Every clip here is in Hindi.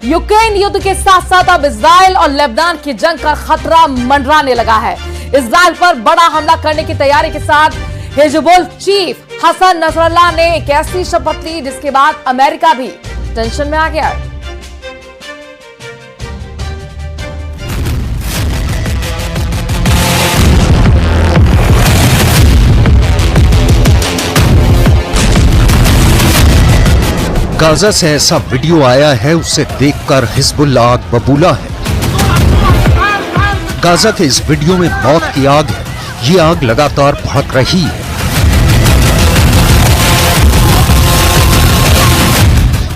यूक्रेन युद्ध के साथ साथ अब इजराइल और लेबनान की जंग का खतरा मंडराने लगा है। इजराइल पर बड़ा हमला करने की तैयारी के साथ हिजबुल चीफ हसन नसरल्लाह ने एक ऐसी शपथ ली जिसके बाद अमेरिका भी टेंशन में आ गया है। गाजा से ऐसा वीडियो आया है, उसे देखकर हिजबुल्लाह आग बबूला है। गाजा के इस वीडियो में मौत की आग है। ये आग लगातार भड़क रही है।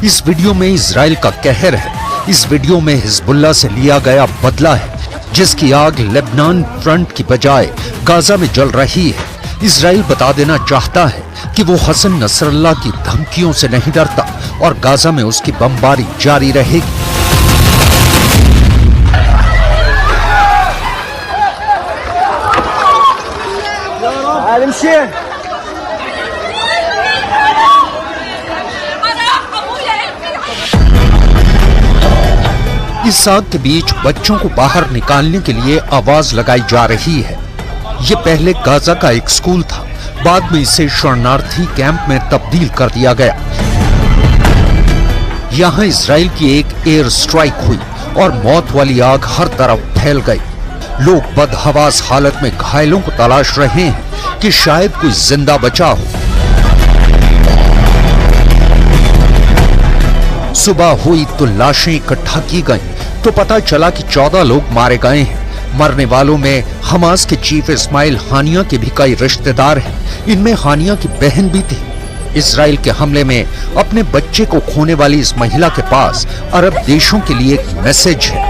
इस वीडियो में इजराइल का कहर है। इस वीडियो में हिजबुल्लाह से लिया गया बदला है, जिसकी आग लेबनान फ्रंट की बजाय गाजा में जल रही है। इजराइल बता देना चाहता है कि वो हसन नसरल्लाह की धमकियों से नहीं डरता और गाजा में उसकी बमबारी जारी रहेगी। इस आग के बीच बच्चों को बाहर निकालने के लिए आवाज लगाई जा रही है। ये पहले गाजा का एक स्कूल था, बाद में इसे शरणार्थी कैंप में तब्दील कर दिया गया। यहां इजराइल की एक एयर स्ट्राइक हुई और मौत वाली आग हर तरफ फैल गई। लोग बदहवास हालत में घायलों को तलाश रहे हैं कि शायद कोई जिंदा बचा हो। सुबह हुई तो लाशें इकट्ठा की गईं, तो पता चला कि 14 लोग मारे गए हैं। मरने वालों में हमास के चीफ इस्माइल हानिया के भी कई रिश्तेदार हैं। इनमें हानिया की बहन भी थी। इजराइल के हमले में अपने बच्चे को खोने वाली इस महिला के पास अरब देशों के लिए एक मैसेज है।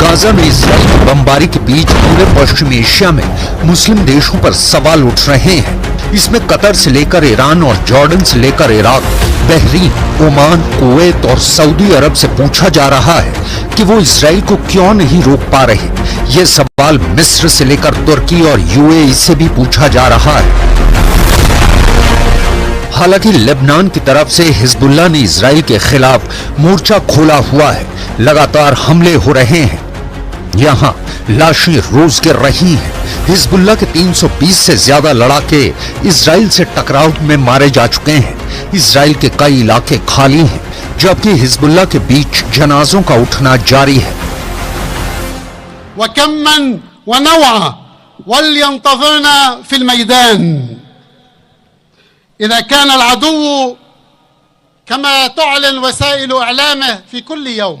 गाजा में इजराइल की बमबारी के बीच पूरे पश्चिमी एशिया में मुस्लिम देशों पर सवाल उठ रहे हैं। इसमें कतर से लेकर ईरान और जॉर्डन से लेकर इराक, बहरीन, ओमान, कुवैत और सऊदी अरब से पूछा जा रहा है कि वो इजराइल को क्यों नहीं रोक पा रहे। ये सवाल मिस्र से लेकर तुर्की और यूएई से भी पूछा जा रहा है। हालांकि लेबनान की तरफ से हिजबुल्लाह ने इजराइल के खिलाफ मोर्चा खोला हुआ है। लगातार हमले हो रहे हैं। यहाँ लाशें रोज गिर रही हैं। हिजबुल्लाह के 320 से ज्यादा लड़ाके इजराइल से टकराव में मारे जा चुके हैं। इजराइल के कई इलाके खाली हैं, जबकि हिजबुल्लाह के बीच जनाजों का उठना जारी है। वकम्मन वनवा वल्यंतज़िरना फिल मैदान इज़ा कान अल-अदू कमा तुअलिन वसाइल इअलामिह फी कुल्ल यौम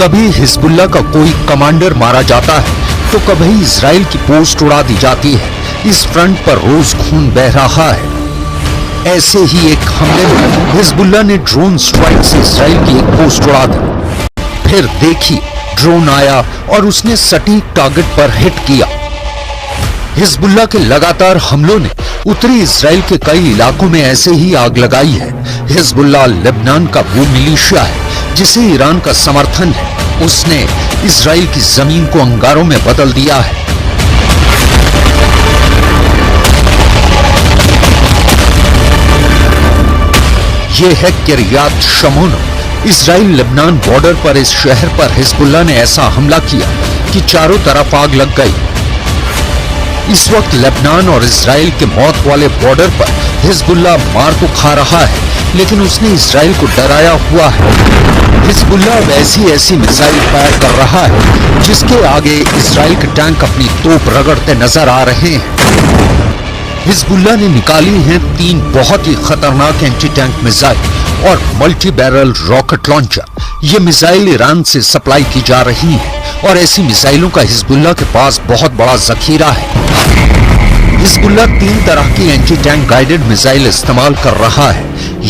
कभी हिजबुल्लाह का कोई कमांडर मारा जाता है तो कभी इजराइल की पोस्ट उड़ा दी जाती है। इस फ्रंट पर रोज खून बह रहा है। ऐसे ही एक हमले में हिजबुल्लाह ने ड्रोन स्ट्राइक से इजराइल की एक पोस्ट उड़ा दी। फिर देखिए, ड्रोन आया और उसने सटीक टारगेट पर हिट किया। हिजबुल्लाह के लगातार हमलों ने उत्तरी इजराइल के कई इलाकों में ऐसे ही आग लगाई है। हिजबुल्लाह लेबनान का वो मिलिशिया है जिसे ईरान का समर्थन है। उसने इजराइल की जमीन को अंगारों में बदल दिया है। ये है Kiryat Shamon. Israel Lebanon border पर इस शहर पर हिजबुल्लाह ने ऐसा हमला किया कि चारों तरफ आग लग गई। इस वक्त लेबनान और इजराइल के मौत वाले बॉर्डर पर हिजबुल्लाह मार तो खा रहा है, लेकिन उसने इजराइल को डराया हुआ है। हिजबुल्लाह ऐसी मिसाइल फायर कर रहा है जिसके आगे इजराइल के टैंक अपनी तोप रगड़ते नजर आ रहे हैं। हिजबुल्लाह ने निकाली हैं 3 बहुत ही खतरनाक एंटी टैंक मिसाइल और मल्टी बैरल रॉकेट लॉन्चर। ये मिसाइल ईरान से सप्लाई की जा रही है और ऐसी मिसाइलों का हिजबुल्लाह के पास बहुत बड़ा जखीरा है। हिजबुल्लाह 3 तरह की एंटी टैंक गाइडेड मिसाइल इस्तेमाल कर रहा है।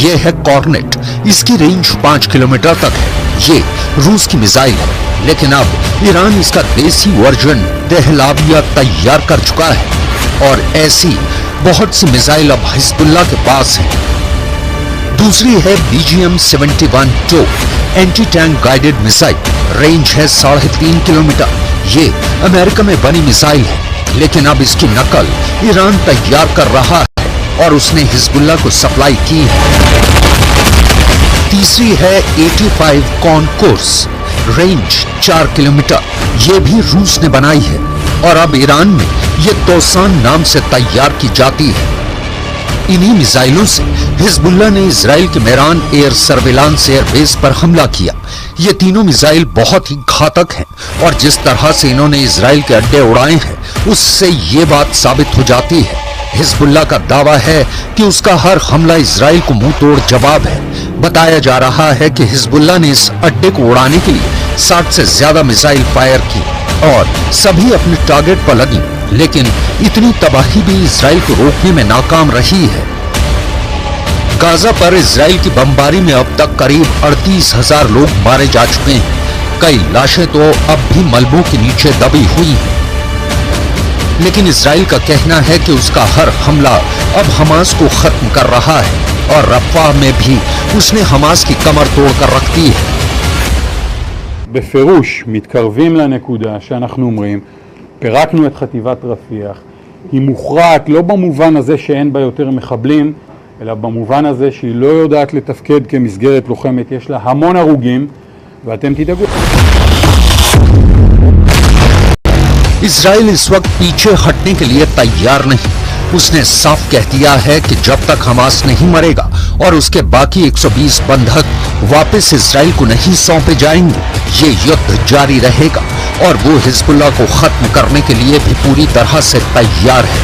ये है कॉर्नेट, इसकी रेंज 5 किलोमीटर तक है। ये रूस की मिसाइल है, लेकिन अब ईरान इसका देसी वर्जन दहलाविया तैयार कर चुका है और ऐसी बहुत सी मिसाइल अब हिजबुल्लाह के पास है। दूसरी है BGM-71-2 anti tank guided missile, range है 3.5 किलोमीटर। ये अमेरिका में बनी मिसाइल है, लेकिन अब इसकी नकल ईरान तैयार कर रहा है और उसने हिजबुल्लाह को सप्लाई की है। तीसरी है 85 कॉनकोर्स, रेंज 4 किलोमीटर। ये भी रूस ने बनाई है और अब ईरान में ये तोसान नाम से तैयार की जाती है। इन्हीं मिसाइलों से हिजबुल्लाह ने इजराइल के मेरान एयर सर्विलांस एयरबेस पर हमला किया। ये तीनों मिसाइल बहुत ही घातक हैं और जिस तरह से इन्होंने इजराइल के अड्डे उड़ाए हैं, उससे ये बात साबित हो जाती है। हिजबुल्लाह का दावा है कि उसका हर हमला इजराइल को मुंह तोड़ जवाब है। बताया जा रहा है कि हिजबुल्लाह ने इस अड्डे को उड़ाने के लिए 60 से ज्यादा मिसाइल फायर की और सभी अपने टारगेट पर लगी, लेकिन इतनी तबाही भी इजराइल को रोकने में नाकाम रही है। गाजा पर इजराइल की बमबारी में अब तक करीब 38,000 लोग मारे जा चुके हैं। कई लाशें तो अब भी मलबों के नीचे दबी हुई हैं। लेकिन इजराइल का कहना है कि उसका हर हमला अब हमास को खत्म कर रहा है और रफ़ाह में भी उसने हमास की कमर तोड़कर रख दी है। בפירוש מתקרבים לנקודה שאנחנו אומרים, פירקנו את חטיבת רפיח, היא מוכרעת לא במובן הזה שאין בה יותר מחבלים, אלא במובן הזה שהיא לא יודעת לתפקד כמסגרת לוחמת, יש לה המון הרוגים, ואתם תדאגו. इजराइल इस वक्त पीछे हटने के लिए तैयार नहीं। उसने साफ कह दिया है कि जब तक हमास नहीं मरेगा और उसके बाकी 120 बंधक वापस इजराइल को नहीं सौंपे जाएंगे, ये युद्ध जारी रहेगा और वो हिजबुल्लाह को खत्म करने के लिए भी पूरी तरह से तैयार है।